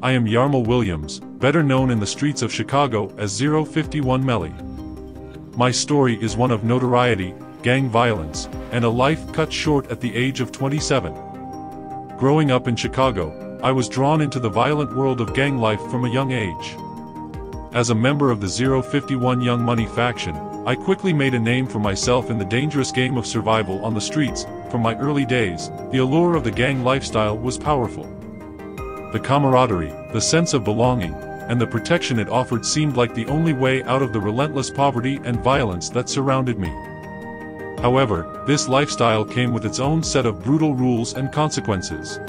I am Yarmal Williams, better known in the streets of Chicago as 051 Melly. My story is one of notoriety, gang violence, and a life cut short at the age of 27. Growing up in Chicago, I was drawn into the violent world of gang life from a young age. As a member of the 051 Young Money faction, I quickly made a name for myself in the dangerous game of survival on the streets. From my early days, the allure of the gang lifestyle was powerful. The camaraderie, the sense of belonging, and the protection it offered seemed like the only way out of the relentless poverty and violence that surrounded me. However, this lifestyle came with its own set of brutal rules and consequences.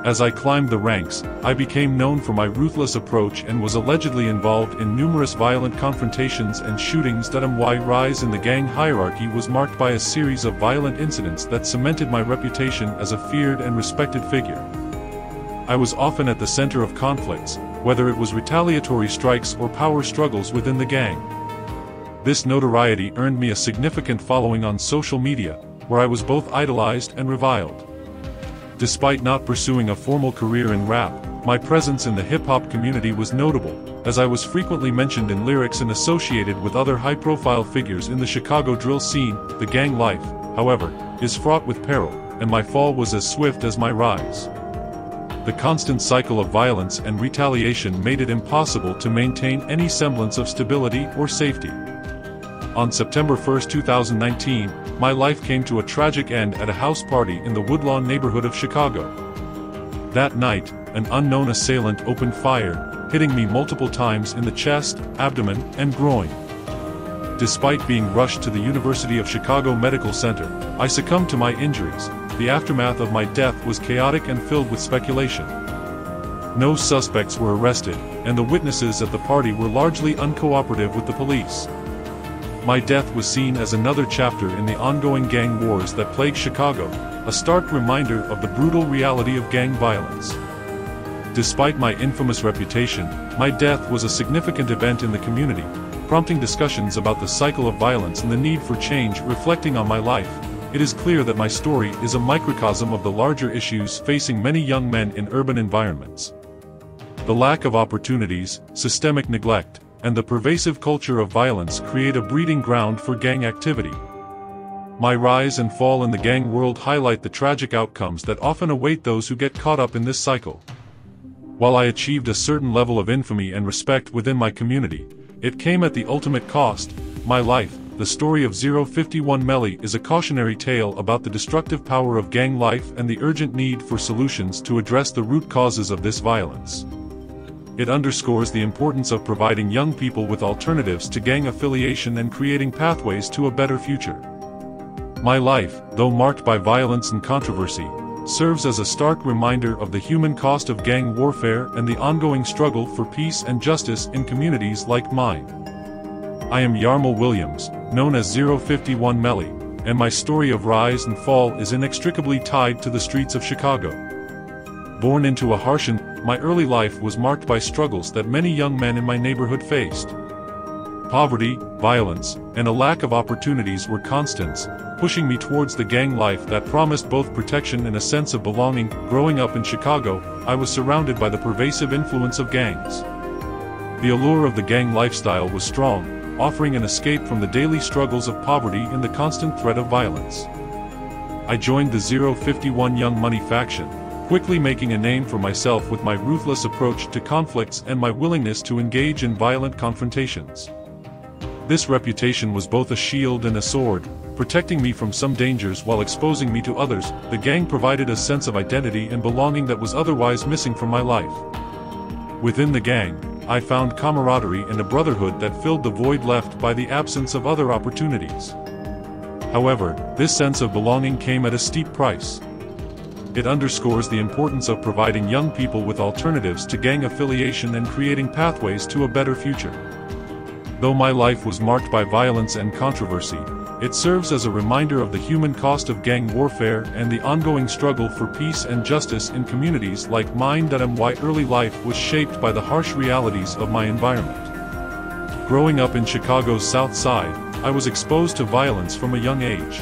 As I climbed the ranks, I became known for my ruthless approach and was allegedly involved in numerous violent confrontations and shootings. My rise in the gang hierarchy was marked by a series of violent incidents that cemented my reputation as a feared and respected figure. I was often at the center of conflicts, whether it was retaliatory strikes or power struggles within the gang. This notoriety earned me a significant following on social media, where I was both idolized and reviled. Despite not pursuing a formal career in rap, my presence in the hip-hop community was notable, as I was frequently mentioned in lyrics and associated with other high-profile figures in the Chicago drill scene. The gang life, however, is fraught with peril, and my fall was as swift as my rise. The constant cycle of violence and retaliation made it impossible to maintain any semblance of stability or safety. On September 1, 2019, my life came to a tragic end at a house party in the Woodlawn neighborhood of Chicago. That night, an unknown assailant opened fire, hitting me multiple times in the chest, abdomen, and groin. Despite being rushed to the University of Chicago Medical Center, I succumbed to my injuries. The aftermath of my death was chaotic and filled with speculation. No suspects were arrested, and the witnesses at the party were largely uncooperative with the police. My death was seen as another chapter in the ongoing gang wars that plague Chicago, a stark reminder of the brutal reality of gang violence. Despite my infamous reputation, my death was a significant event in the community, prompting discussions about the cycle of violence and the need for change. Reflecting on my life, it is clear that my story is a microcosm of the larger issues facing many young men in urban environments. The lack of opportunities, systemic neglect, and the pervasive culture of violence create a breeding ground for gang activity. My rise and fall in the gang world highlight the tragic outcomes that often await those who get caught up in this cycle. While I achieved a certain level of infamy and respect within my community, it came at the ultimate cost, my life. The story of 051 Melly is a cautionary tale about the destructive power of gang life and the urgent need for solutions to address the root causes of this violence. It underscores the importance of providing young people with alternatives to gang affiliation and creating pathways to a better future. My life, though marked by violence and controversy, serves as a stark reminder of the human cost of gang warfare and the ongoing struggle for peace and justice in communities like mine. I am Yarmal Williams, known as 051 Melly, and my story of rise and fall is inextricably tied to the streets of Chicago. Born into a harsh my early life was marked by struggles that many young men in my neighborhood faced. Poverty, violence, and a lack of opportunities were constants, pushing me towards the gang life that promised both protection and a sense of belonging. Growing up in Chicago, I was surrounded by the pervasive influence of gangs. The allure of the gang lifestyle was strong, offering an escape from the daily struggles of poverty and the constant threat of violence. I joined the 051 Young Money faction, quickly making a name for myself with my ruthless approach to conflicts and my willingness to engage in violent confrontations. This reputation was both a shield and a sword, protecting me from some dangers while exposing me to others. The gang provided a sense of identity and belonging that was otherwise missing from my life. Within the gang, I found camaraderie and a brotherhood that filled the void left by the absence of other opportunities. However, this sense of belonging came at a steep price. It underscores the importance of providing young people with alternatives to gang affiliation and creating pathways to a better future. Though my life was marked by violence and controversy, it serves as a reminder of the human cost of gang warfare and the ongoing struggle for peace and justice in communities like mine. My early life was shaped by the harsh realities of my environment. Growing up in Chicago's South Side, I was exposed to violence from a young age.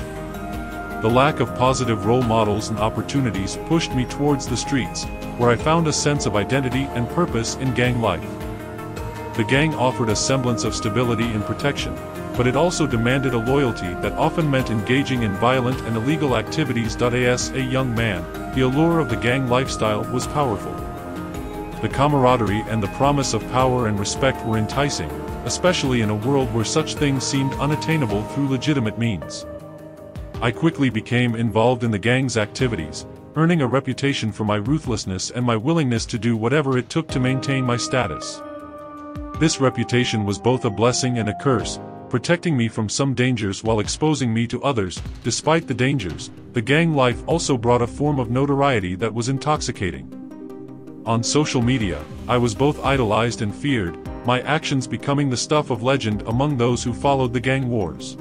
The lack of positive role models and opportunities pushed me towards the streets, where I found a sense of identity and purpose in gang life. The gang offered a semblance of stability and protection, but it also demanded a loyalty that often meant engaging in violent and illegal activities. As a young man, the allure of the gang lifestyle was powerful. The camaraderie and the promise of power and respect were enticing, especially in a world where such things seemed unattainable through legitimate means. I quickly became involved in the gang's activities, earning a reputation for my ruthlessness and my willingness to do whatever it took to maintain my status. This reputation was both a blessing and a curse, protecting me from some dangers while exposing me to others. Despite the dangers, the gang life also brought a form of notoriety that was intoxicating. On social media, I was both idolized and feared, my actions becoming the stuff of legend among those who followed the gang wars.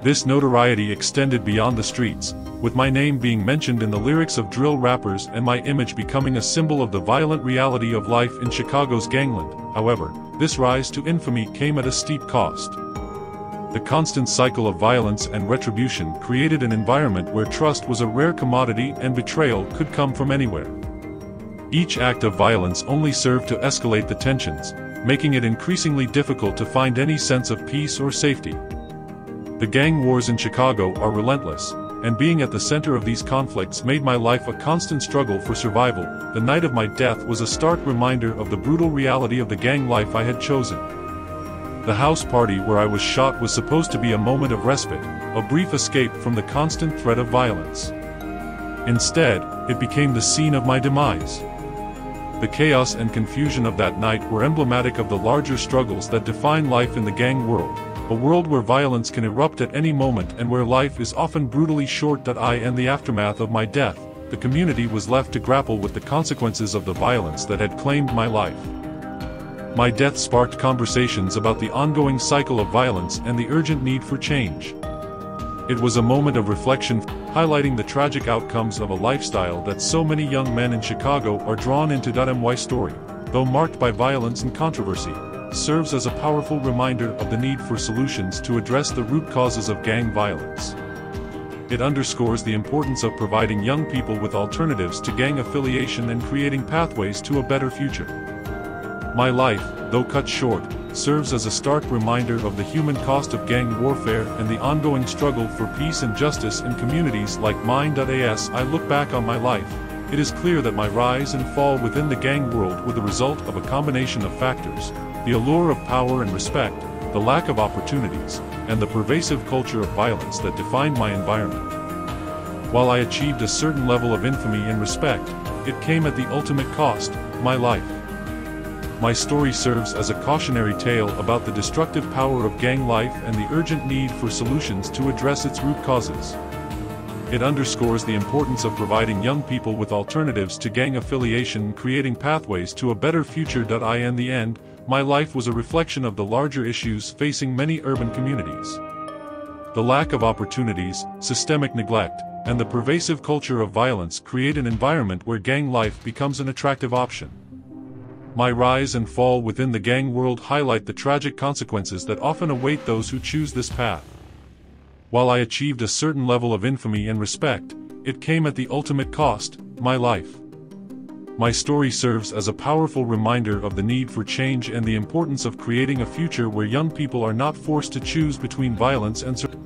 This notoriety extended beyond the streets, with my name being mentioned in the lyrics of drill rappers and my image becoming a symbol of the violent reality of life in Chicago's gangland. However, this rise to infamy came at a steep cost. The constant cycle of violence and retribution created an environment where trust was a rare commodity and betrayal could come from anywhere. Each act of violence only served to escalate the tensions, making it increasingly difficult to find any sense of peace or safety. The gang wars in Chicago are relentless, and being at the center of these conflicts made my life a constant struggle for survival. The night of my death was a stark reminder of the brutal reality of the gang life I had chosen. The house party where I was shot was supposed to be a moment of respite, a brief escape from the constant threat of violence. Instead, it became the scene of my demise. The chaos and confusion of that night were emblematic of the larger struggles that define life in the gang world. A world where violence can erupt at any moment and where life is often brutally short. In the aftermath of my death, the community was left to grapple with the consequences of the violence that had claimed my life. My death sparked conversations about the ongoing cycle of violence and the urgent need for change. It was a moment of reflection, highlighting the tragic outcomes of a lifestyle that so many young men in Chicago are drawn into. My story, though marked by violence and controversy, serves as a powerful reminder of the need for solutions to address the root causes of gang violence. It underscores the importance of providing young people with alternatives to gang affiliation and creating pathways to a better future. My life, though cut short, serves as a stark reminder of the human cost of gang warfare and the ongoing struggle for peace and justice in communities like mine. As I look back on my life, it is clear that my rise and fall within the gang world were the result of a combination of factors: the allure of power and respect, the lack of opportunities, and the pervasive culture of violence that defined my environment. While I achieved a certain level of infamy and respect, it came at the ultimate cost: my life. My story serves as a cautionary tale about the destructive power of gang life and the urgent need for solutions to address its root causes. It underscores the importance of providing young people with alternatives to gang affiliation and creating pathways to a better future. In the end, my life was a reflection of the larger issues facing many urban communities. The lack of opportunities, systemic neglect, and the pervasive culture of violence create an environment where gang life becomes an attractive option. My rise and fall within the gang world highlight the tragic consequences that often await those who choose this path. While I achieved a certain level of infamy and respect, it came at the ultimate cost: my life. My story serves as a powerful reminder of the need for change and the importance of creating a future where young people are not forced to choose between violence and survival.